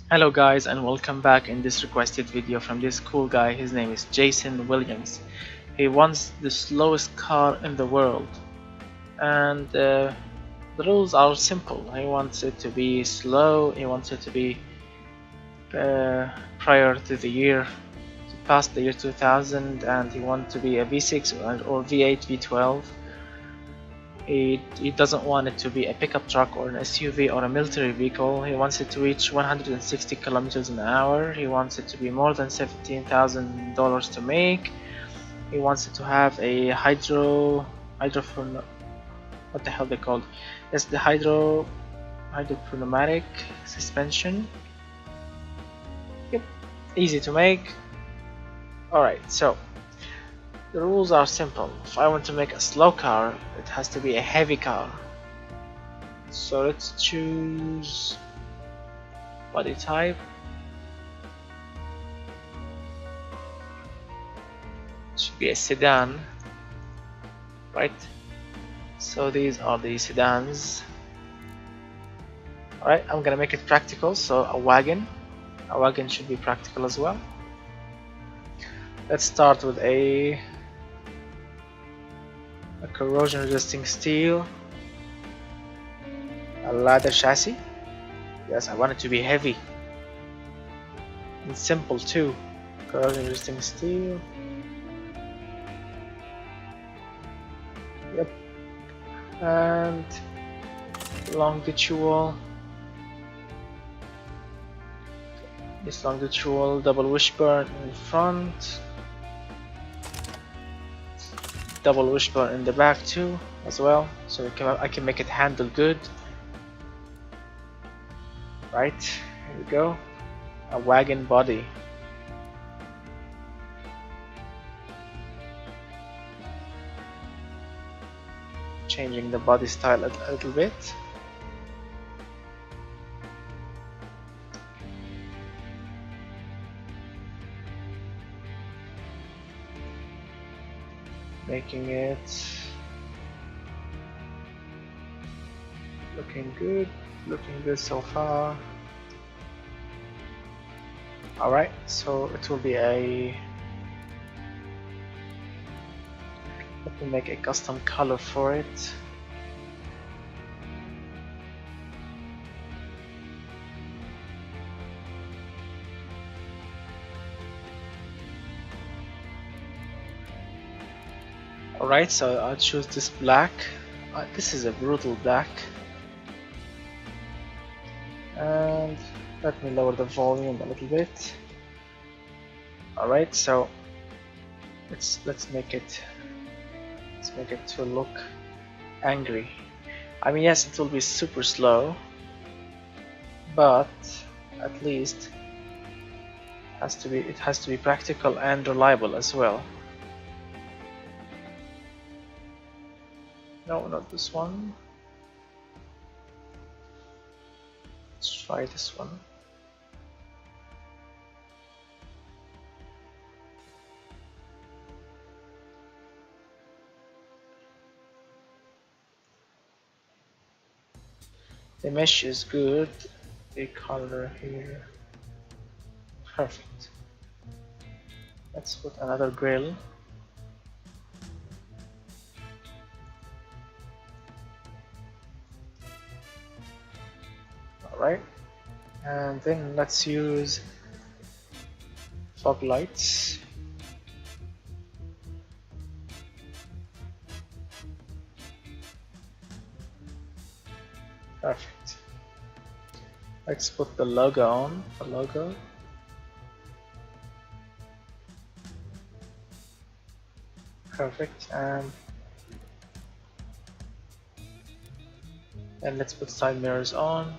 Hello guys, and welcome back in this requested video from this cool guy. His name is Jason Williams. He wants the slowest car in the world, and the rules are simple. He wants it to be slow, he wants it to be prior to the year, to pass the year 2000, and he wants to be a V6 or V8 V12. He doesn't want it to be a pickup truck or an SUV or a military vehicle. He wants it to reach 160 kilometers an hour. He wants it to be more than $17,000 to make. He wants it to have a what the hell they called? It's the hydropneumatic suspension. Yep, easy to make. Alright, so the rules are simple. If I want to make a slow car, it has to be a heavy car. So let's choose body type. It should be a sedan, right? So these are the sedans. Alright, I'm gonna make it practical, so a wagon. A wagon should be practical as well. Let's start with a corrosion resisting steel, a leather chassis. Yes, I want it to be heavy and simple too. Corrosion resisting steel. Yep. And longitudinal. This longitudinal double wishbone in front. Double wishbone in the back too as well, so I can make it handle good. Right, here we go. A wagon body. Changing the body style a little bit. Making it looking good so far. Alright, so it will be let me make a custom color for it. Alright, so I'll choose this black. This is a brutal black. And let me lower the volume a little bit. Alright, so let's make it to look angry. I mean, yes, it will be super slow, but at least it has to be practical and reliable as well. No, not this one. Let's try this one. The mesh is good. The color here, perfect. Let's put another grill. Alright, and then let's use fog lights. Perfect. Let's put the logo on. The logo. Perfect. And let's put side mirrors on.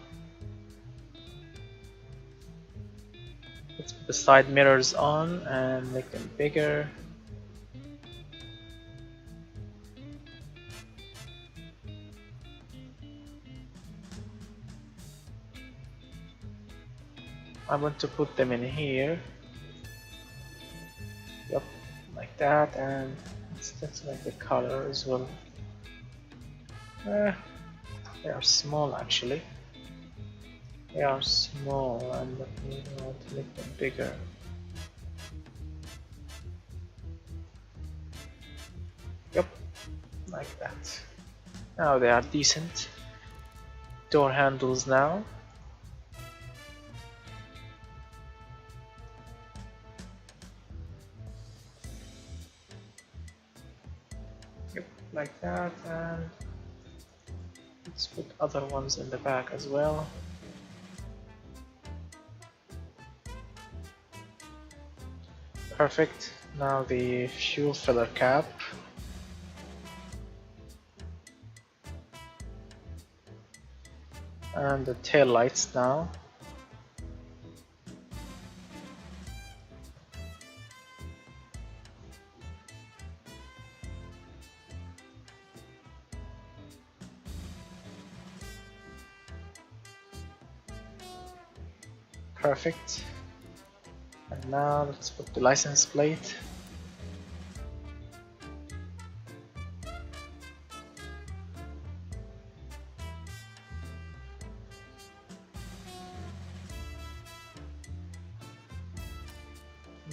Let's put the side mirrors on and make them bigger. I want to put them in here. Yep, like that, and let's make the color as well. They are small actually. They are small and we want to make them bigger. Yep, like that. Now they are decent. Door handles now. Yep, like that, and let's put other ones in the back as well. Perfect. Now the fuel filler cap. And the tail lights now. Perfect. And now let's put the license plate.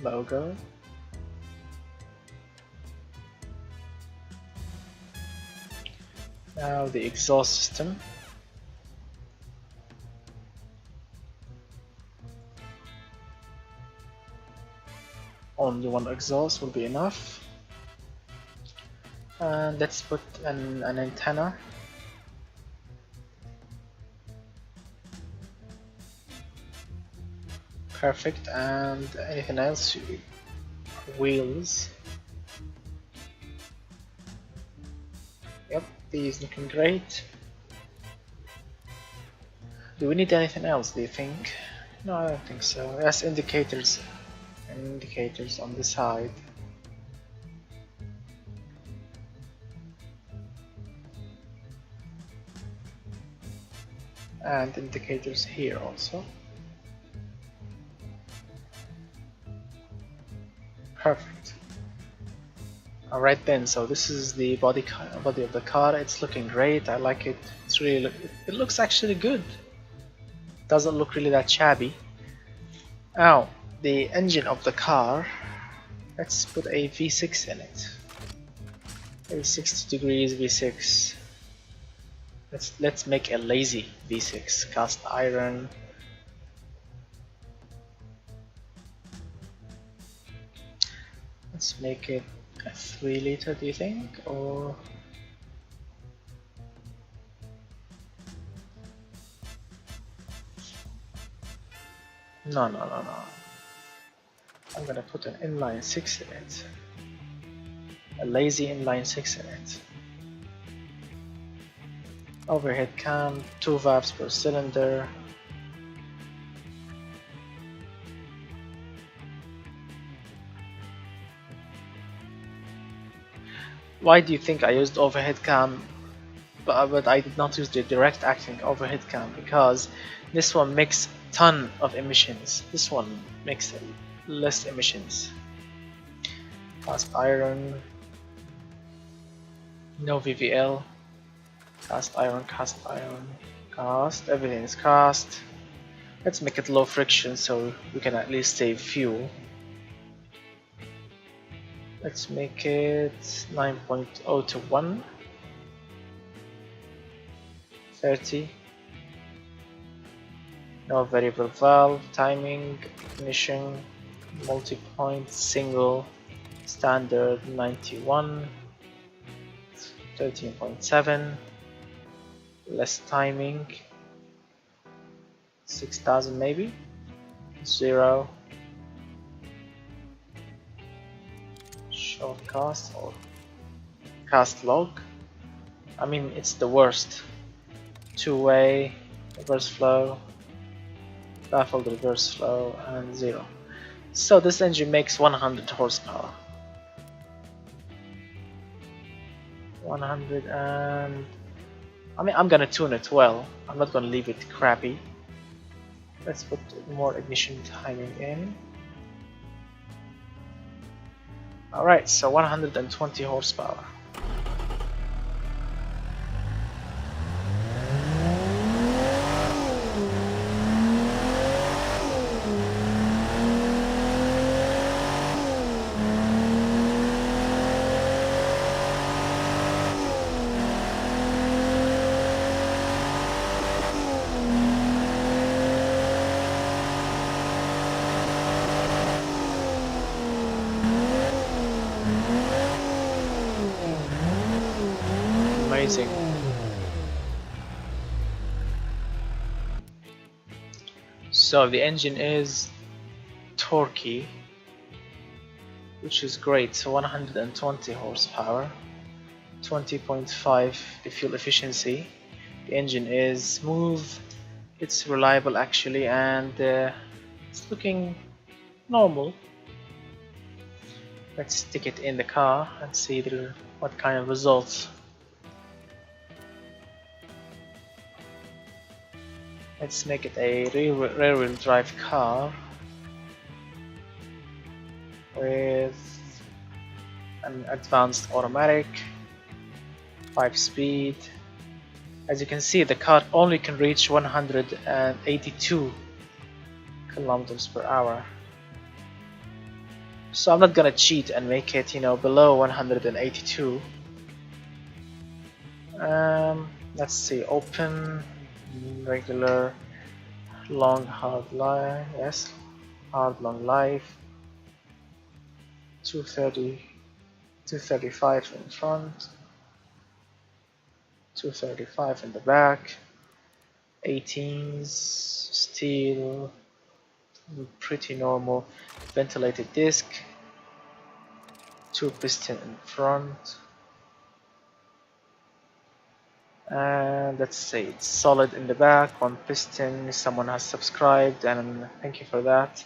Logo. Now the exhaust system. Only one exhaust will be enough. And let's put an antenna. Perfect. And anything else? Wheels. Yep, these looking great. Do we need anything else, do you think? No, I don't think so. Yes, indicators. Indicators on the side. And indicators here also. Perfect. Alright then, so this is the body of the car. It's looking great. I like it. It's really it looks actually good. Doesn't look really that shabby. Now, the engine of the car. Let's put a V6 in it. A 60 degrees V6. Let's make a lazy V6 cast iron. Let's make it a 3 liter, do you think? Or no. I'm gonna put an inline 6 in it. A lazy inline 6 in it. Overhead cam, 2 valves per cylinder. Why do you think I used overhead cam, but I did not use the direct acting overhead cam? Because this one makes ton of emissions. This one makes less emissions. Cast iron, no VVL. Cast iron, cast. Everything is cast. Let's make it low friction so we can at least save fuel. Let's make it 9.0 to 1. 30. No variable valve, timing, ignition, multi-point, single, standard 91. 13.7. Less timing. 6,000 maybe. 0. Short cast or cast log. I mean, it's the worst. 2-way, reverse flow, baffled reverse flow, and 0. So this engine makes 100 horsepower. 100, and I mean, I'm gonna tune it well. I'm not gonna leave it crappy. Let's put more ignition timing in. Alright, so 120 horsepower. amazing. So the engine is torquey, which is great. So 120 horsepower, 20.5 the fuel efficiency. The engine is smooth, it's reliable actually, and it's looking normal. Let's stick it in the car and see what kind of results. Let's make it a rear-wheel drive car with an advanced automatic, 5-speed. As you can see, the car only can reach 182 kilometers per hour. So I'm not gonna cheat and make it, below 182. Let's see, open, regular, long, hard life, yes, hard, long life, 230, 235 in front, 235 in the back, 18s, steel, pretty normal, ventilated disc, 2 piston in front, and let's say it's solid in the back, 1 piston. Someone has subscribed and thank you for that.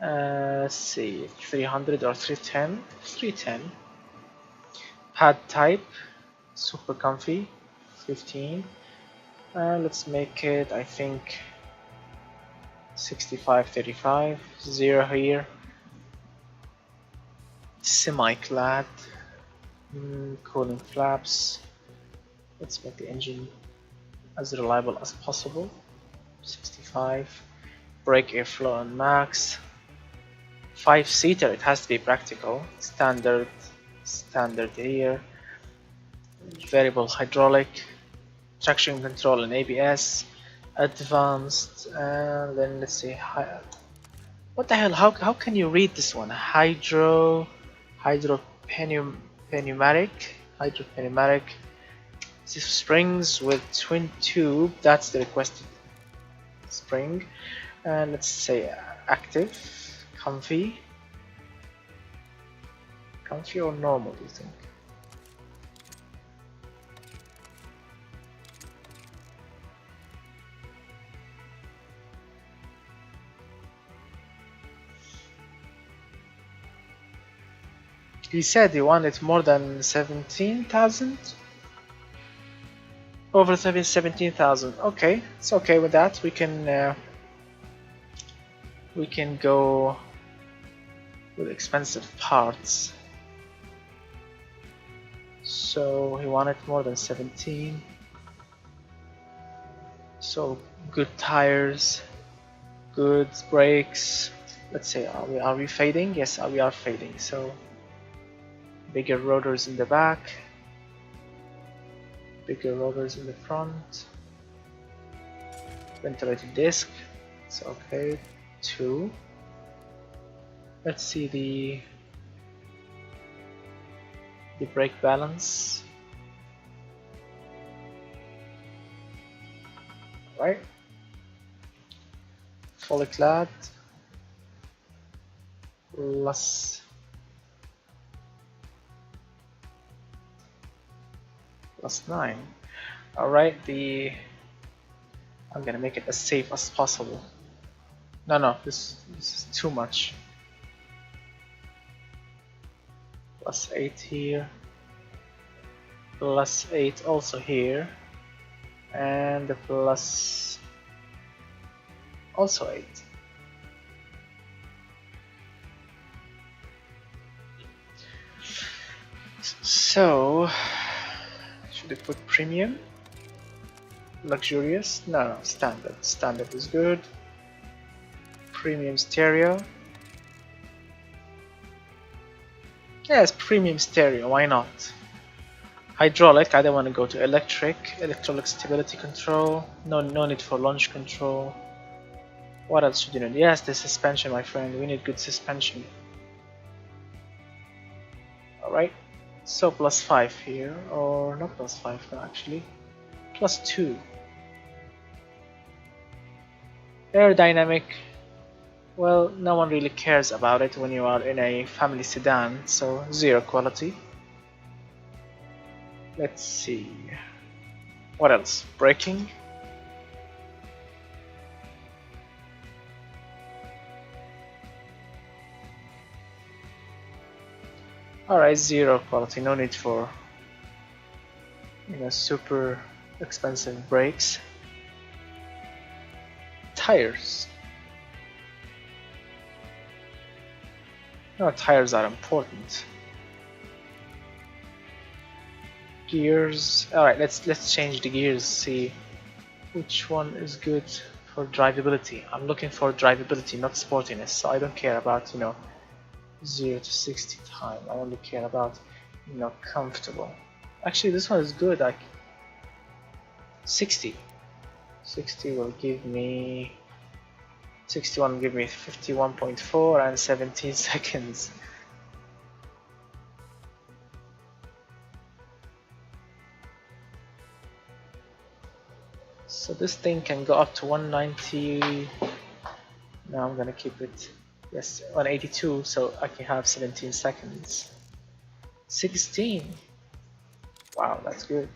Let's see, 300 or 310, 310. Pad type, super comfy, 15. Let's make it, I think, 65-35, 0 here. Semi-clad, cooling flaps. Let's make the engine as reliable as possible. 65. Brake airflow on max. 5-seater, it has to be practical. Standard here. Variable hydraulic. Traction control and ABS. Advanced. And then let's see. What the hell? How can you read this one? Hydropneumatic. Springs with twin tube, that's the requested spring. And let's say active, comfy or normal, do you think? He said he wanted more than 17,000. Over 17,000. Okay, it's okay with that. We can go with expensive parts. So he wanted more than 17. So good tires, good brakes. Let's say, are we fading? Yes, we are fading. So bigger rotors in the back. Bigger rotors in the front, ventilated disc, it's okay, 2. Let's see the brake balance, right, fully clad, plus 9. Alright, I'm gonna make it as safe as possible. No, this is too much. Plus 8 here, plus 8 also here, and the plus also 8. So should we put premium? Luxurious? No, standard. Standard is good. Premium stereo. Yes, premium stereo, why not? Hydraulic, I don't want to go to electric. Electronic stability control. No need for launch control. What else should you need? Yes, the suspension, my friend. We need good suspension. Alright. So +5 here, or not +5 no, actually, +2. Aerodynamic, well, no one really cares about it when you are in a family sedan, so 0 quality. Let's see, what else? Braking. Alright, 0 quality, no need for super expensive brakes. Tires. No, tires are important. Gears. Alright, let's change the gears, see which one is good for drivability. I'm looking for drivability, not sportiness, so I don't care about 0 to 60 time. I only care about comfortable. Actually, this one is good, like 60 will give me 61 will give me 51.4 and 17 seconds. So this thing can go up to 190. Now I'm gonna keep it, yes, 182, so I can have 17 seconds. 16. Wow, that's good.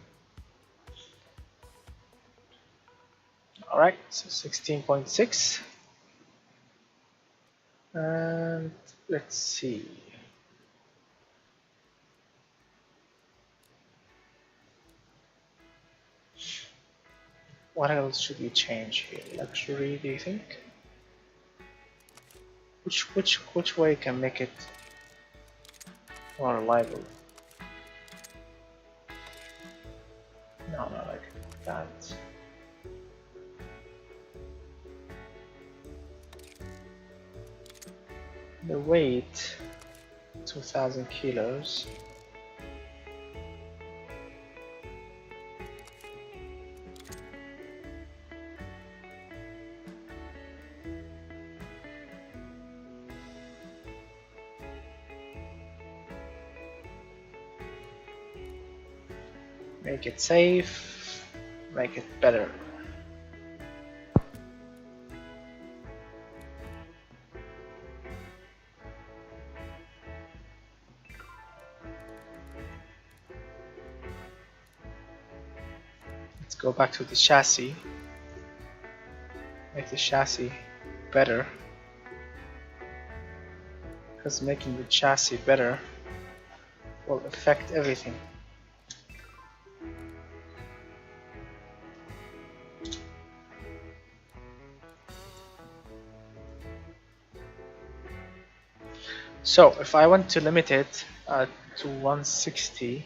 Alright, so 16.6. And let's see. What else should we change here? Luxury, do you think? Which way can make it more reliable? No, not like that. The weight, 2000 kilos. Make it safe, make it better. Let's go back to the chassis. Make the chassis better, because making the chassis better will affect everything. So if I want to limit it to 160,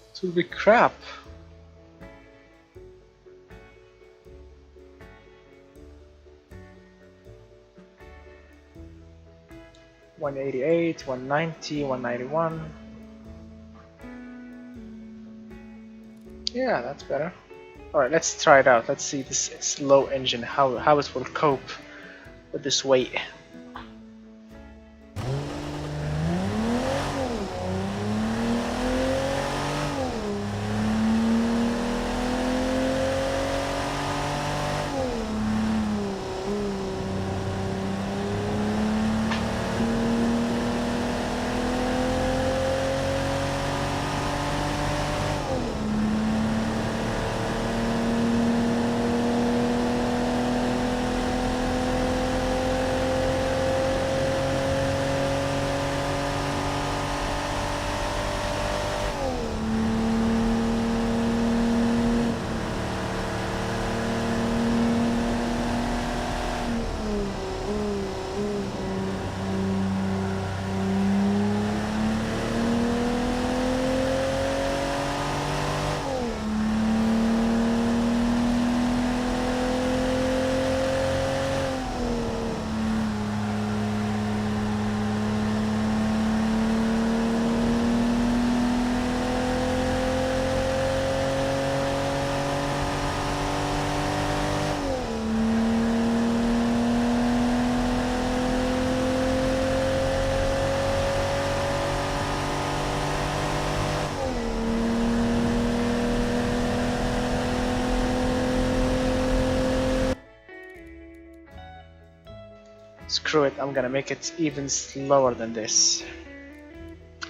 it will be crap. $188, 190, 191. Yeah, that's better. Alright, let's try it out. Let's see this slow engine, how it will cope with this weight. Screw it, I'm gonna make it even slower than this.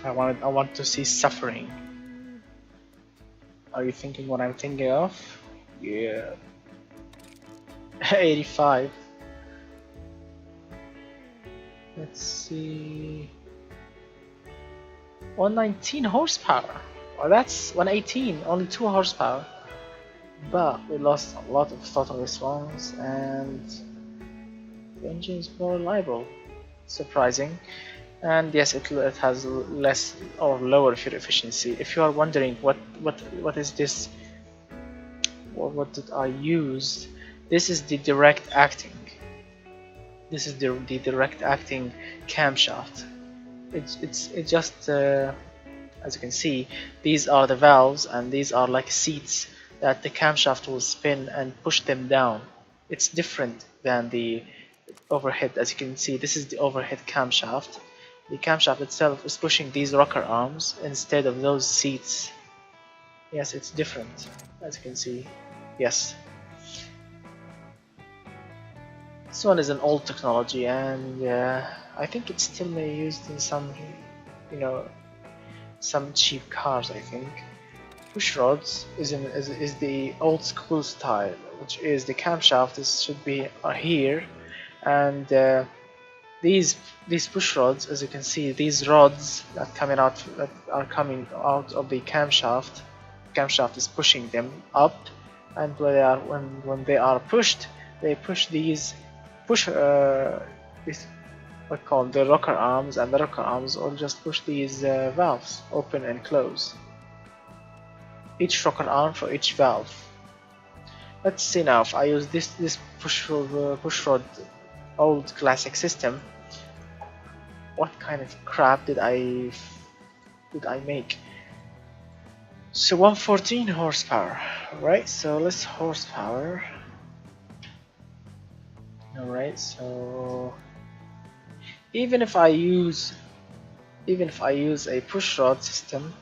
I want to see suffering. Are you thinking what I'm thinking of? Yeah. 85. Let's see. 119 horsepower. Well, that's 118, only 2 horsepower. But we lost a lot of throttle response and the engine is more reliable. Surprising. And yes, it has less or lower fuel efficiency. If you are wondering what is this, or what did I use, this is the direct acting. This is the direct acting camshaft. It's just as you can see, these are the valves and these are like seats that the camshaft will spin and push them down. It's different than the overhead. As you can see, this is the overhead camshaft. The camshaft itself is pushing these rocker arms instead of those seats. Yes, it's different, as you can see. Yes. This one is an old technology, and I think it's still used in some, some cheap cars. I think push rods is the old school style, which is the camshaft should be here, and these push rods, as you can see, these rods that are coming out of the camshaft. Camshaft is pushing them up, and when they are pushed, they push this what called the rocker arms, and the rocker arms will just push these valves open and close. Each rocker arm for each valve. Let's see now if I use this push rod old classic system. What kind of crap did I make? So 114 horsepower, right? So let's horsepower. Alright, so even if I use a push rod system,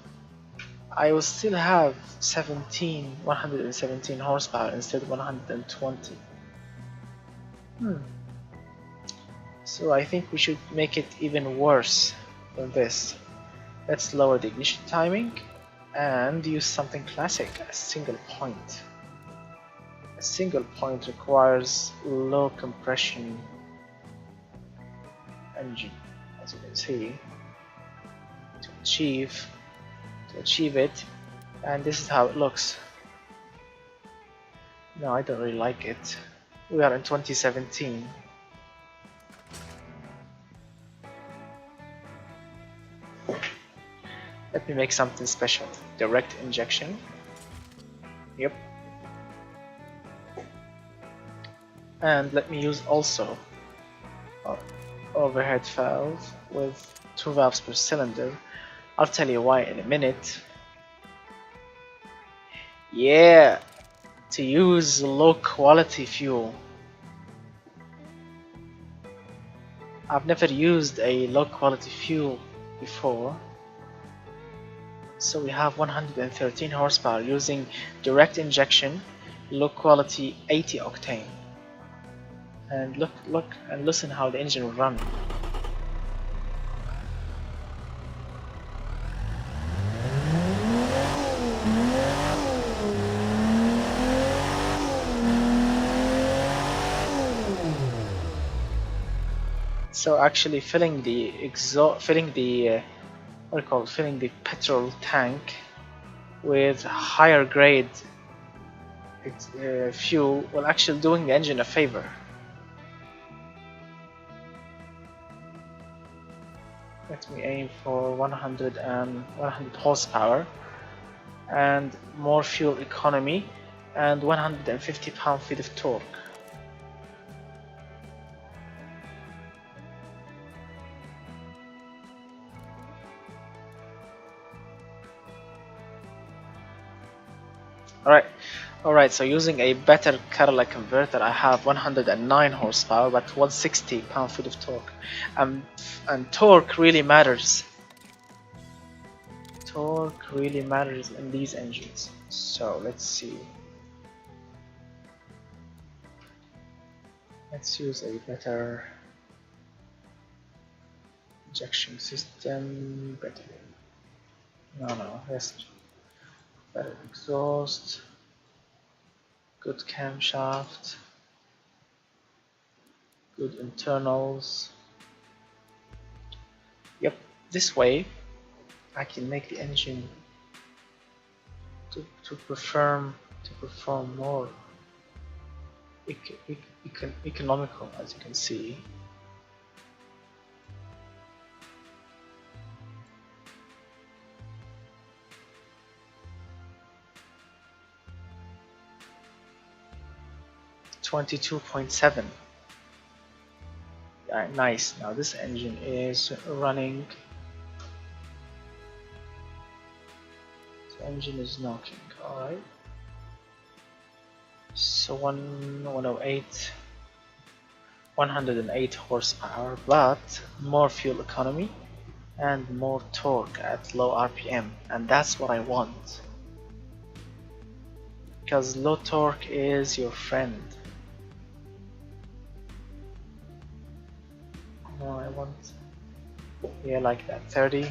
I will still have 117 horsepower instead of 120. So I think we should make it even worse than this. Let's lower the ignition timing and use something classic, a single point. A single point requires low compression engine, as you can see, to achieve it, and this is how it looks. No, I don't really like it. We are in 2017. Let me make something special. Direct injection. Yep. And let me use also overhead valve with 2 valves per cylinder. I'll tell you why in a minute. Yeah, to use low quality fuel. I've never used a low quality fuel before. So we have 113 horsepower using direct injection, low quality 80 octane. And look and listen how the engine will run. So actually filling the petrol tank with higher grade fuel will actually doing the engine a favor. Let me aim for 100 horsepower and more fuel economy and 150 pound-feet of torque. Alright, so using a better catalytic converter, I have 109 horsepower but 160 pound-feet of torque. And torque really matters. Torque really matters in these engines. So let's see. Let's use a better Injection system, better. No, yes. Better exhaust, good camshaft, good internals. Yep, this way I can make the engine to perform more economical, as you can see. $22.7. Nice. Now this engine is running. The engine is knocking. All right. So 108 horsepower, but more fuel economy and more torque at low RPM, and that's what I want. Because low torque is your friend. No, I want, yeah, like that 30.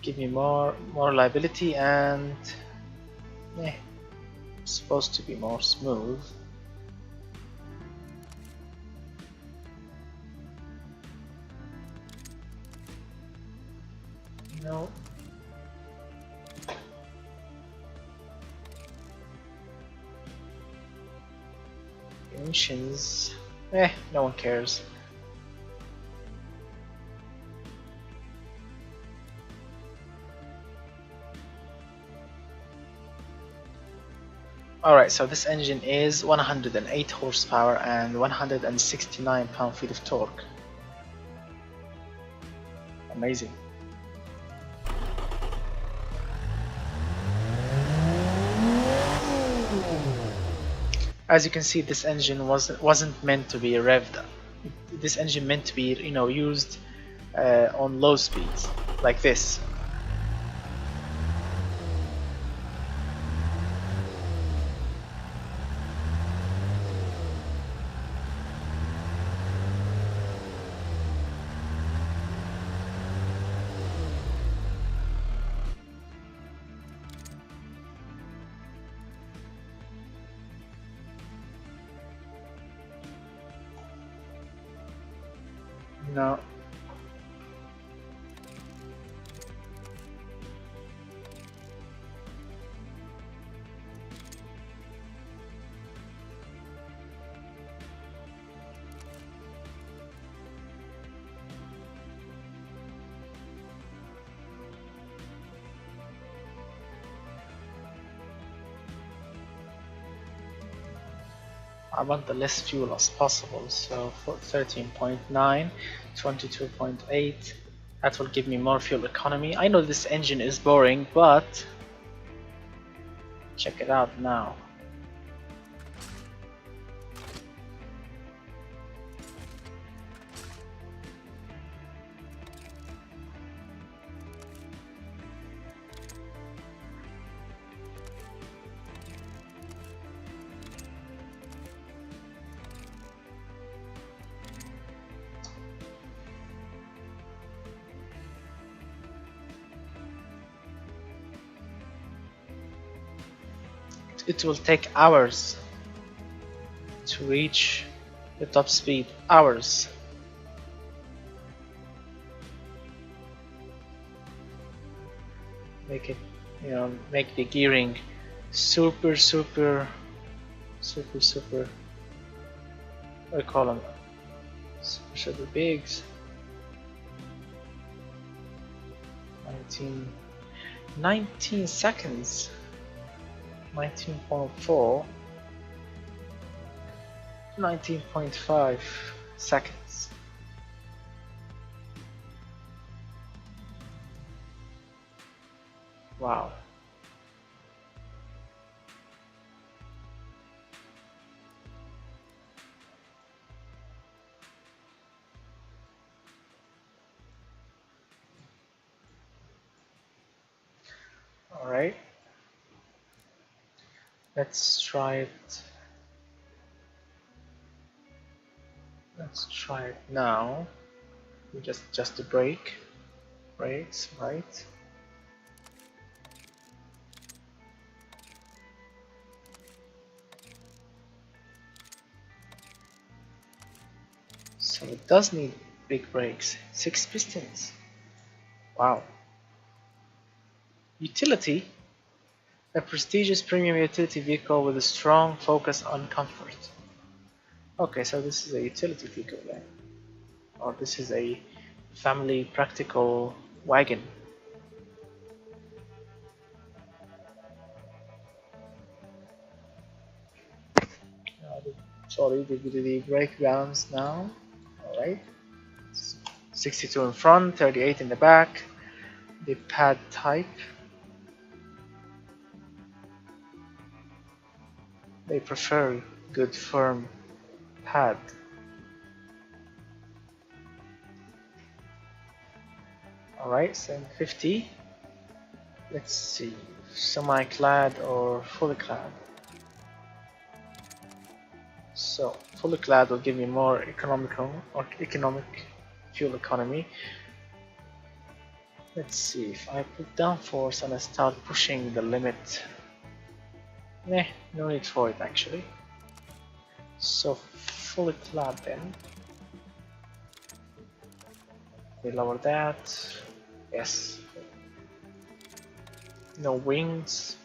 Give me more reliability and it's supposed to be more smooth. No. Emissions, no one cares. Alright, so this engine is 108 horsepower and 169 pound-feet of torque. Amazing. As you can see, this engine wasn't meant to be revved. This engine meant to be, used on low speeds, like this. No. I want the less fuel as possible, so for 13.9, 22.8, that will give me more fuel economy. I know this engine is boring, but check it out now. It will take hours to reach the top speed. Hours. Make it, make the gearing super. What do I call them? Super bigs. 19 seconds. 19.4, 19.5 seconds. Wow. All right. Let's try it. Let's try it now. just the brakes, right? So it does need big brakes. 6 pistons. Wow. Utility. A prestigious premium utility vehicle with a strong focus on comfort. Okay, so this is a utility vehicle then. Or this is a family practical wagon. Sorry, the brake balance now. Alright. 62 in front, 38 in the back. The pad type. They prefer good firm pad. Alright, 750. Let's see, semi-clad or fully clad. So fully clad will give you more economical or economic fuel economy. Let's see, if I put downforce and I start pushing the limit. No need for it actually. So fully clad then. We lower that. Yes. No wings.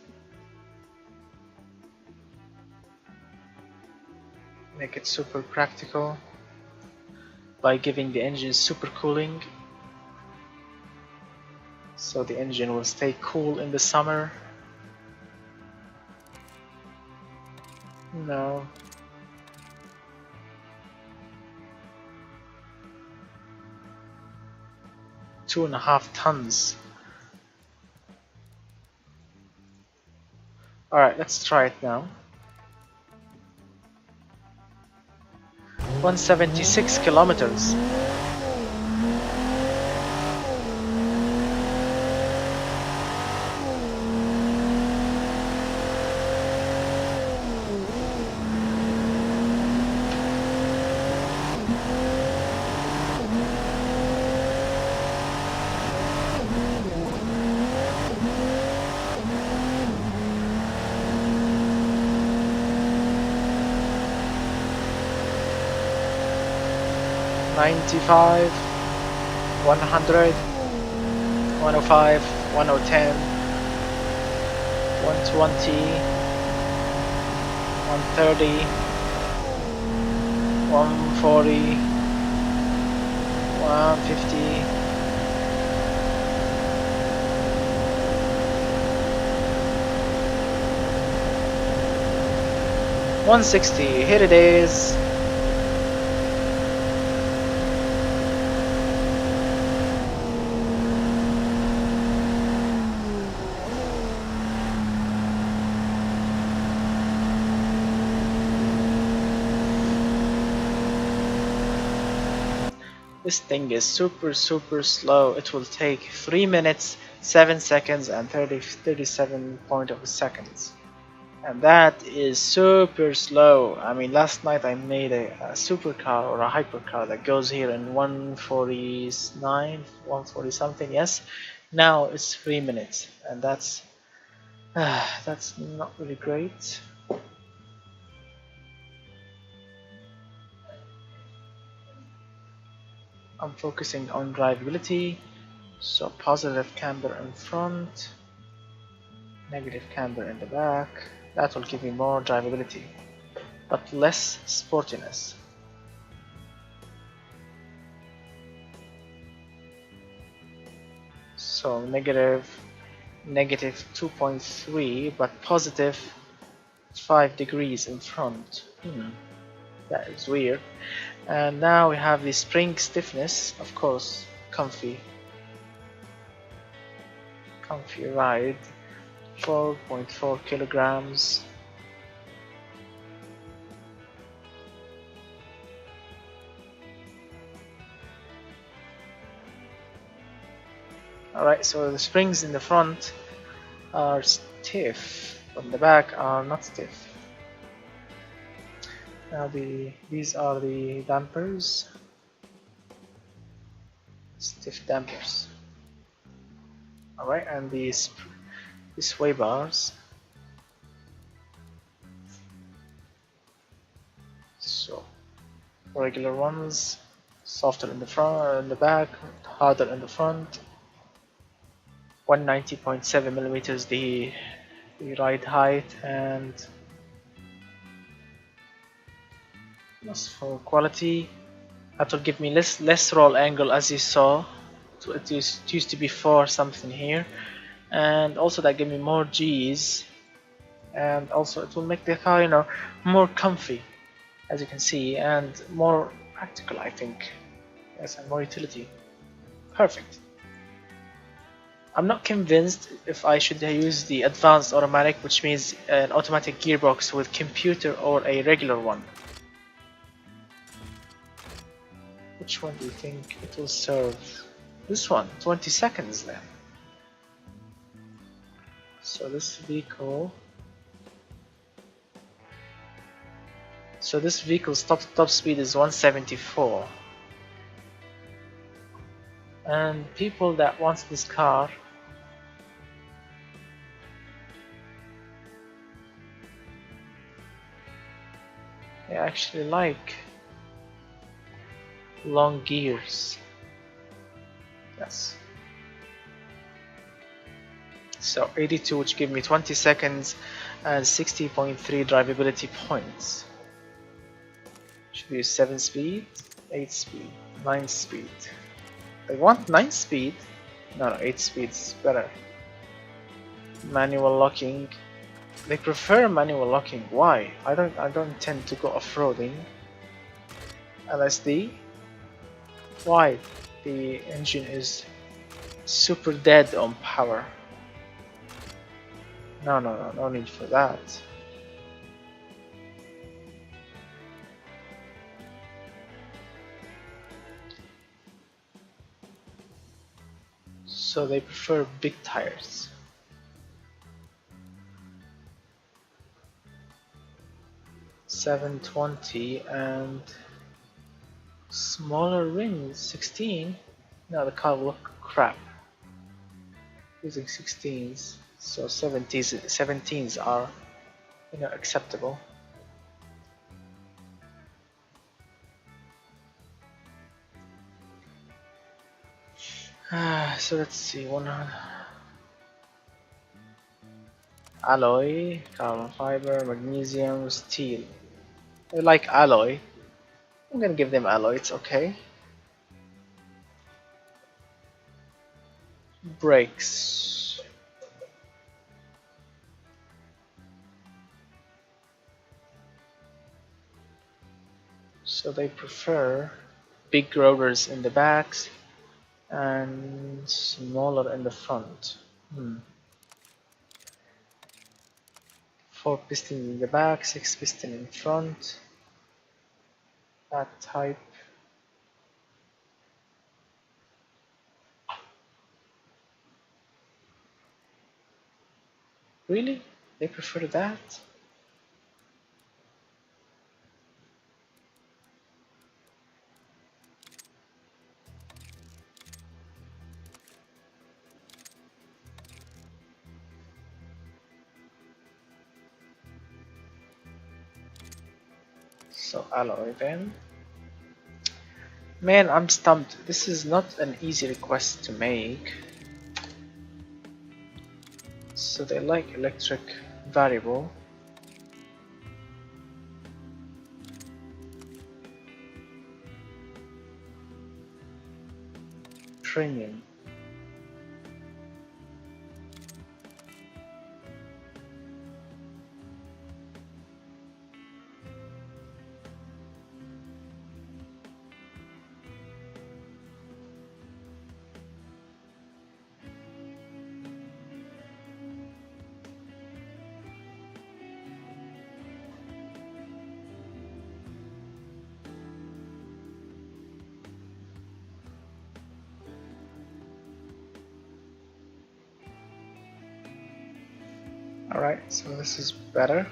Make it super practical by giving the engine super cooling. So the engine will stay cool in the summer. No. Two and a half tons. Alright, let's try it now. 176 kilometers. $95, 100, 105, 110, 120, 130, 140, 150. $160, here it is. This thing is super slow. It will take 3 minutes, 7 seconds and 37 point of seconds. And that is super slow. I mean, last night I made a supercar or a hypercar that goes here in 149, 140 something, yes. Now it's 3 minutes and that's not really great. I'm focusing on drivability, so positive camber in front, negative camber in the back. That will give me more drivability, but less sportiness. So negative 2.3, but positive 5 degrees in front. That is weird. And now we have the spring stiffness, of course, comfy ride, 4.4 kilograms. Alright, so the springs in the front are stiff, but in the back are not stiff. Now these are the dampers. stiff dampers. Alright, and these sway bars. So regular ones, softer in the front, in the back, harder in the front. 190.7 millimeters the ride height, and as for quality, that will give me less roll angle, as you saw. So it used to be 4 something here, and also that gave me more G's, and also it will make the car, you know, more comfy, as you can see, and more practical, I think. Yes, and more utility. Perfect. I'm not convinced if I should use the advanced automatic, which means an automatic gearbox with computer, or a regular one. Which one do you think it will serve? This one, 20 seconds then. So this vehicle... So this vehicle's top speed is 174. And people that want this car they actually like long gears. Yes. So 82, which give me 20 seconds and 60.3 drivability points. Should be 7 speed, 8 speed, 9 speed. They want 9 speed? No, 8 speed is better. Manual locking. They prefer manual locking. Why? I don't tend to go off-roading. LSD. Why? The engine is super dead on power. No need for that. So they prefer big tires. $720 and smaller rims, 16. No, the car will look crap. Using 16s, so 17s are, you know, acceptable. So let's see, alloy, carbon fiber, magnesium, steel. I like alloy. I'm gonna give them alloy, it's okay. Brakes. So they prefer big rotors in the backs and smaller in the front. 4 pistons in the back, 6 pistons in front. That type. Really? They prefer that? So alloy then. Man, I'm stumped. This is not an easy request to make. So they like electric variable. Premium. Alright, so this is better.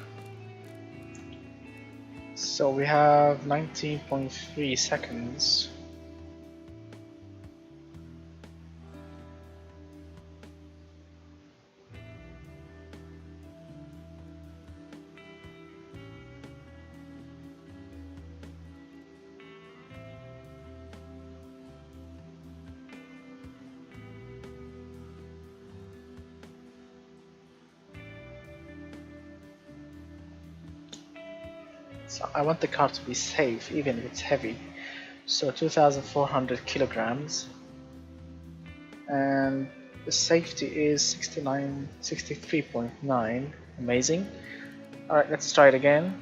So we have 19.3 seconds. So I want the car to be safe even if it's heavy. So 2,400 kilograms, and the safety is 63.9. Amazing. Alright, let's try it again.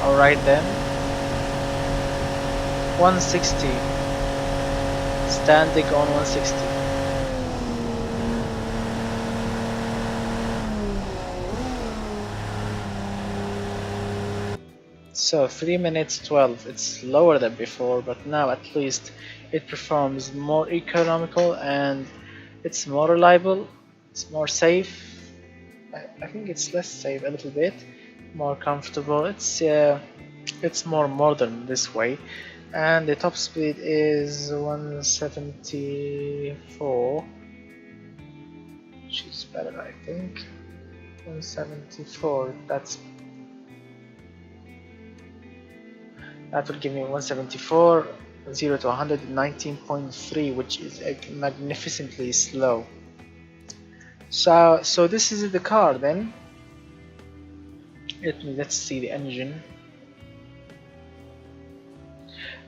Alright then. 160. Standing on 160. So 3 minutes 12. It's lower than before, but now at least it performs more economical and it's more reliable. It's more safe. I think it's less safe a little bit, more comfortable. It's more modern this way, and the top speed is 174, which is better, I think. 174. That will give me 174. 0 to 119.3, which is magnificently slow. So this is the car then. Let's see the engine.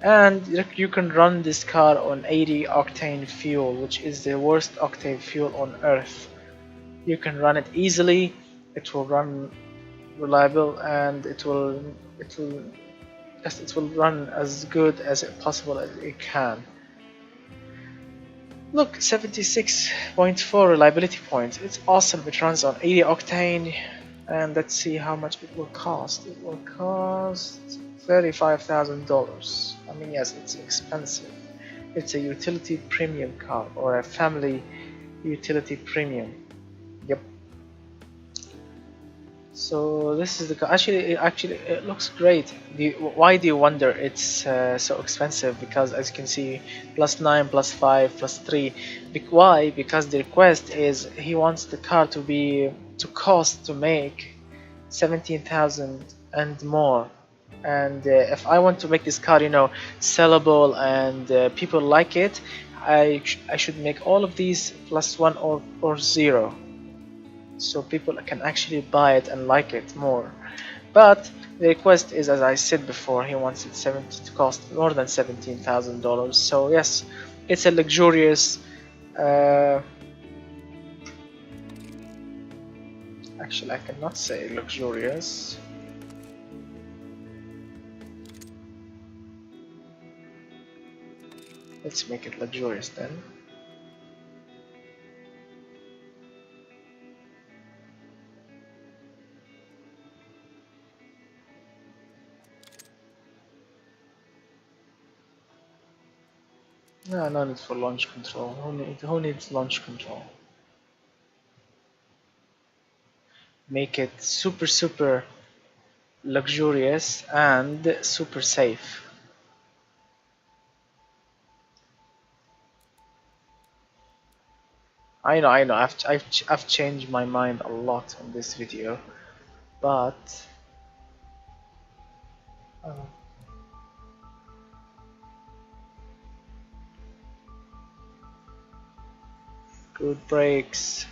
And you can run this car on 80 octane fuel, which is the worst octane fuel on earth. You can run it easily. It will run reliable, and it will run as good as possible as it can. Look, 76.4 reliability points. It's awesome. It runs on 80 octane, and let's see how much it will cost. It will cost $35,000. I mean, yes, it's expensive. It's a utility premium car, or a family utility premium. Yep. So this is the car. Actually, it looks great. Why do you wonder it's so expensive? Because as you can see, +9, +5, +3. Why? Because the request is he wants the car to cost to make 17,000 and more. And if I want to make this car, sellable and people like it, I should make all of these +1 or 0, so people can actually buy it and like it more. But the request is, as I said before, he wants it to cost more than $17,000. So yes, it's a luxurious. Actually, I cannot say luxurious. Let's make it luxurious then. No need for launch control. Who needs launch control? Make it super luxurious and super safe. I know. I've changed my mind a lot on this video, but good brakes.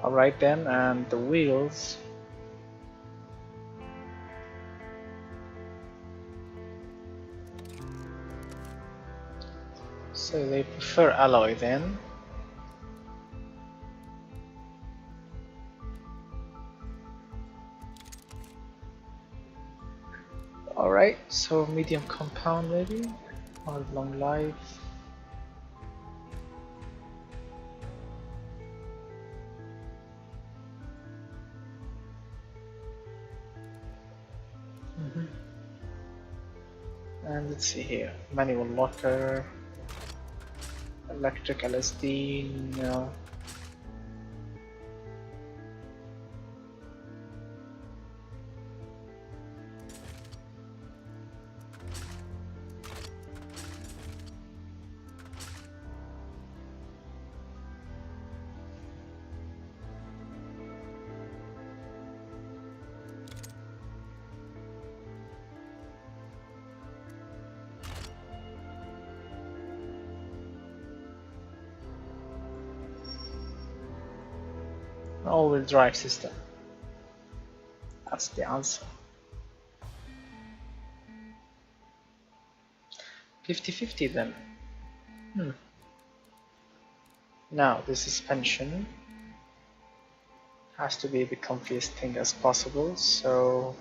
Alright then, and the wheels. So they prefer alloy then. Alright, so medium compound maybe, or long life. And let's see here, manual locker, electric LSD, no. All-wheel drive system. That's the answer. 50-50 then. Now the suspension has to be the comfiest thing as possible, so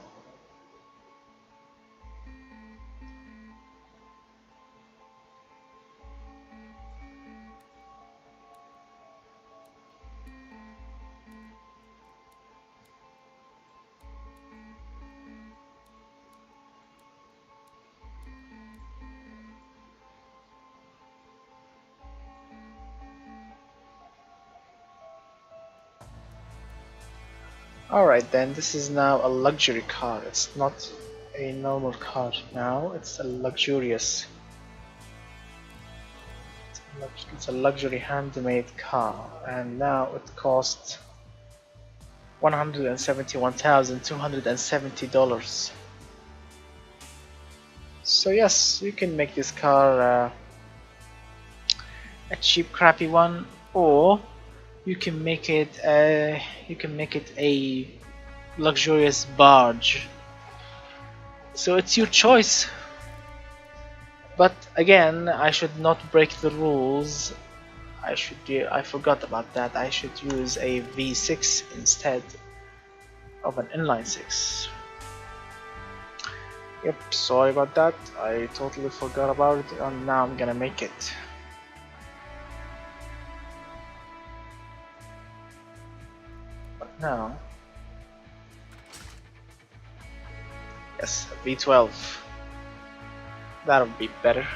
alright then, this is now a luxury car. It's not a normal car now, it's a luxurious. It's a luxury handmade car, and now it costs $171,270. So yes, you can make this car a cheap, crappy one, or you can make it a luxurious barge. So it's your choice. But again, I should not break the rules. I forgot about that. I should use a V6 instead of an inline 6. Yep, sorry about that. I totally forgot about it, and now I'm gonna make it. But now, yes, V12. That'll be better.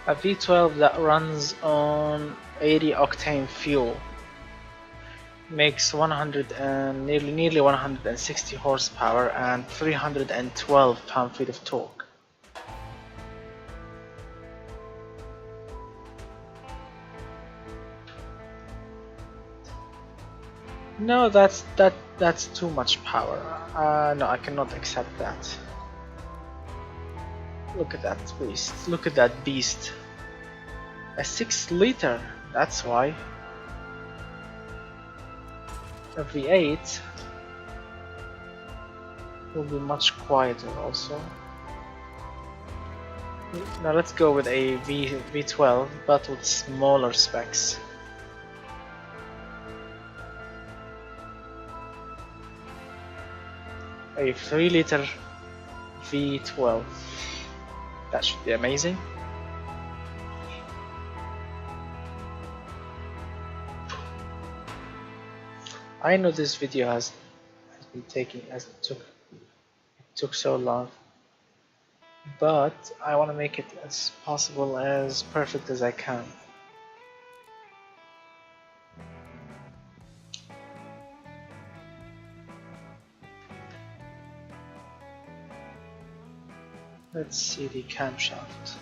A V12 that runs on 80 octane fuel makes 100 and nearly 160 horsepower and 312 pound-feet of torque. No, that's too much power. No, I cannot accept that. Look at that beast. Look at that beast. A 6 liter. That's why. A V8 will be much quieter also. Now let's go with a V12, but with smaller specs. A 3 liter V12. That should be amazing. I know this video has been taking took so long, but I want to make it as possible, as perfect as I can. Let's see the camshaft.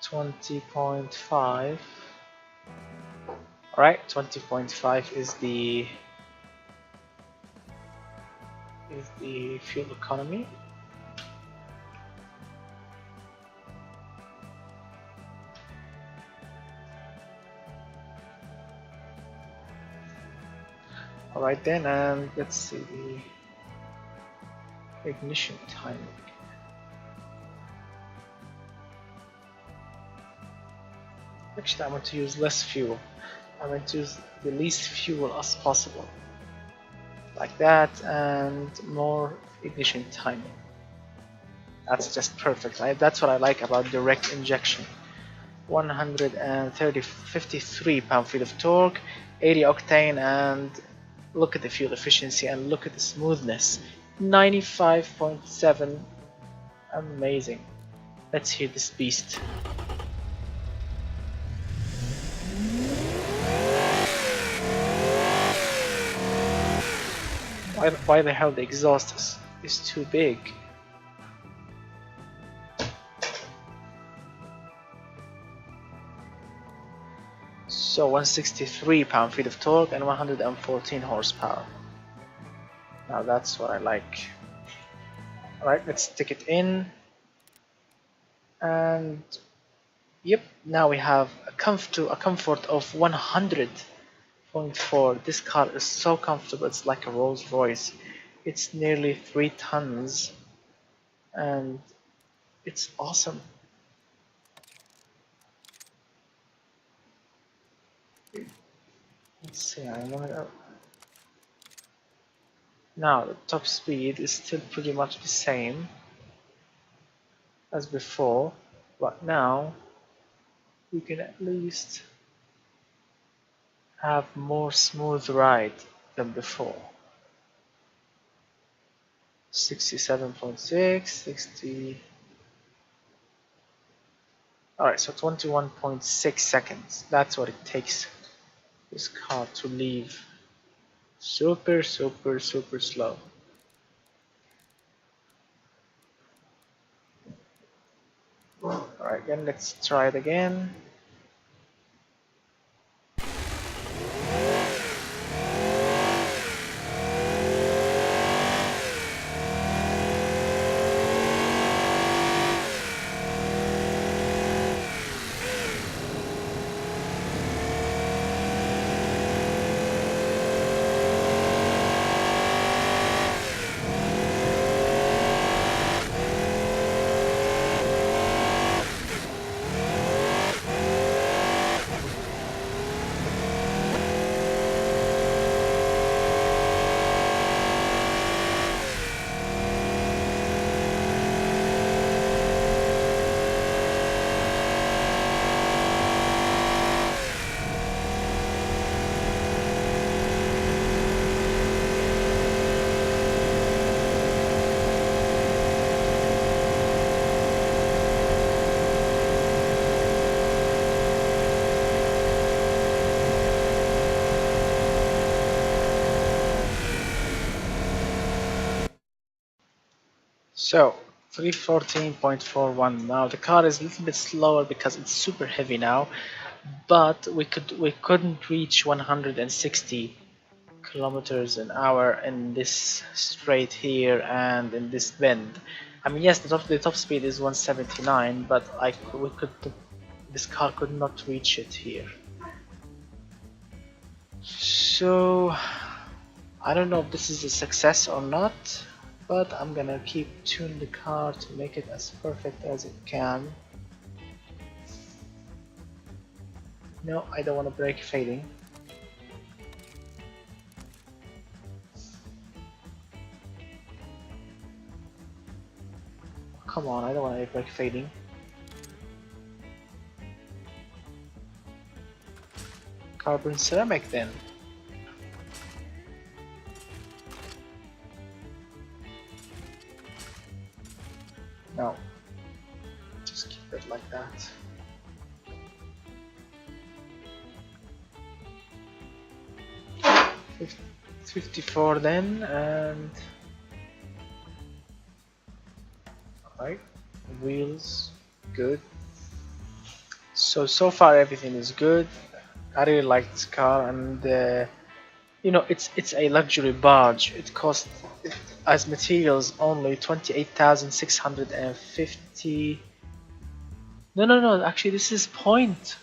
20.5. Alright, 20.5 is the fuel economy. Alright then, and let's see the ignition timing. Actually, I want to use less fuel. I want to use the least fuel as possible. Like that, and more ignition timing. That's just perfect. That's what I like about direct injection. 53 pound-feet of torque, 80 octane, and look at the fuel efficiency and look at the smoothness. 95.7. Amazing. Let's hear this beast. Why the hell the exhaust is too big? So 163 pound-feet of torque and 114 horsepower. Now that's what I like. Alright, let's stick it in. And yep, now we have a comfort of 100.4. This car is so comfortable, it's like a Rolls Royce. It's nearly 3 tons and it's awesome. Let's see, now the top speed is still pretty much the same as before, but now we can at least have more smooth ride than before. 67.6, 60. Alright, so 21.6 seconds. That's what it takes this car to leave. Super slow. Alright, then let's try it again. So 314.41. Now the car is a little bit slower because it's super heavy now, but we couldn't reach 160 kilometers an hour in this straight here and in this bend. I mean, yes, the top speed is 179, but this car could not reach it here. So I don't know if this is a success or not, but I'm gonna keep tuning the car to make it as perfect as it can. No, I don't want to brake fading. Come on, I don't want to brake fading. Carbon ceramic then. No, just keep it like that. Fif 54 then, and alright, wheels good. So far everything is good. I really like this car, and you know, it's a luxury barge. It costs as materials only 28,650. No, actually this is point.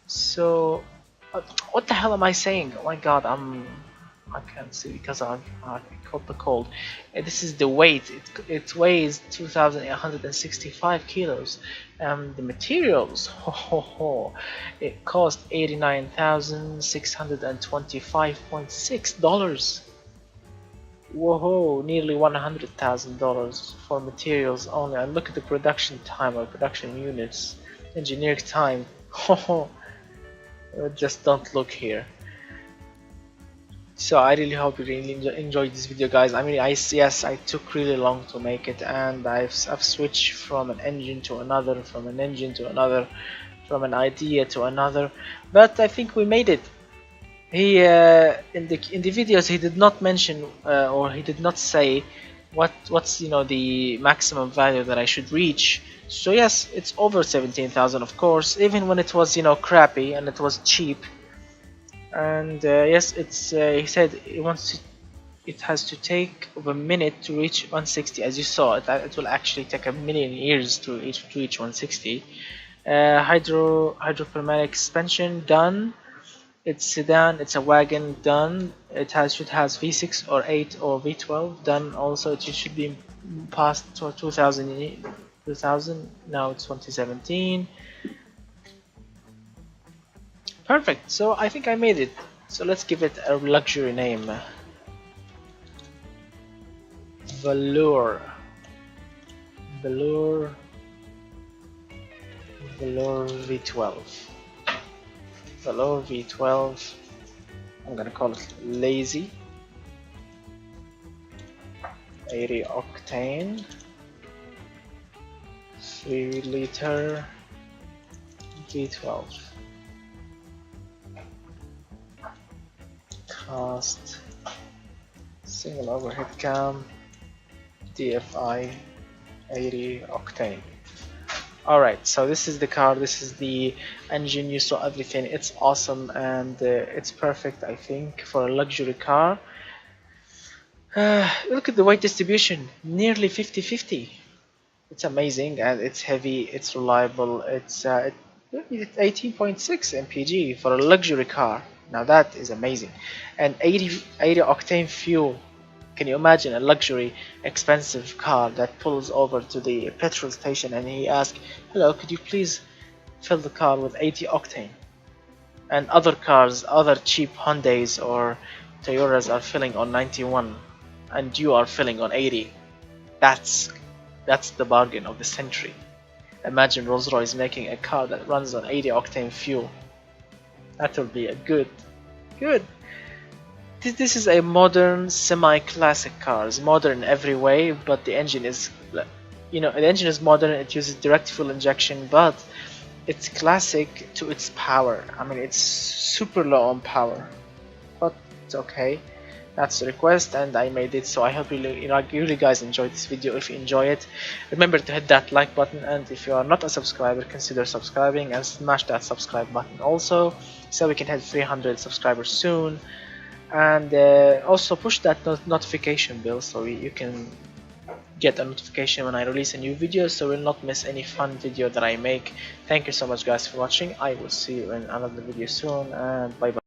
So what the hell am I saying? Oh my god, I can't see because I caught the cold. This is the weight. It weighs 2,865 kilos. The materials, it cost $89,625.6. Whoa, nearly $100,000 for materials only. And look at the production time or production units, engineering time. Just don't look here. So I really hope you really enjoyed this video, guys. I mean, yes, I took really long to make it, and I've switched from an engine to another, from an engine to another, from an idea to another, but I think we made it. He in the videos he did not mention or he did not say what's you know the maximum value that I should reach. So yes, it's over 17,000, of course, even when it was, you know, crappy and it was cheap. And yes, it's he said it has to take over a minute to reach 160. As you saw, it will actually take a million years to reach 160. Hydropneumatic suspension done. It's sedan, it's a wagon done. It should has V6 or 8 or V12 done. Also, it should be past 2000. Now it's 2017. Perfect. So I think I made it. So let's give it a luxury name. Velour V12. Velour V12. I'm gonna call it lazy. 80 octane. 3-liter V12. Cost, single overhead cam, DFI, 80 octane. Alright, so this is the car, this is the engine, you saw everything. It's awesome, and it's perfect, I think, for a luxury car. Look at the weight distribution, nearly 50-50. It's amazing, and it's heavy, it's reliable. It's 18.6 mpg for a luxury car. Now that is amazing. And 80 octane fuel. Can you imagine a luxury expensive car that pulls over to the petrol station and he asks, hello, could you please fill the car with 80 octane? And other cars, other cheap Hyundais or Toyotas are filling on 91 and you are filling on 80. That's the bargain of the century. Imagine Rolls-Royce making a car that runs on 80 octane fuel. That will be a good. This is a modern semi-classic car. It's modern in every way, but the engine is, you know, the engine is modern. It uses direct fuel injection, but it's classic to its power. I mean, it's super low on power, but it's okay. That's the request, and I made it. So I hope you guys enjoyed this video. If you enjoy it, remember to hit that like button, and if you are not a subscriber, consider subscribing and smash that subscribe button also, so we can hit 300 subscribers soon. And also push that notification bell so you can get a notification when I release a new video, so you'll not miss any fun video that I make. Thank you so much, guys, for watching. I will see you in another video soon, and bye bye.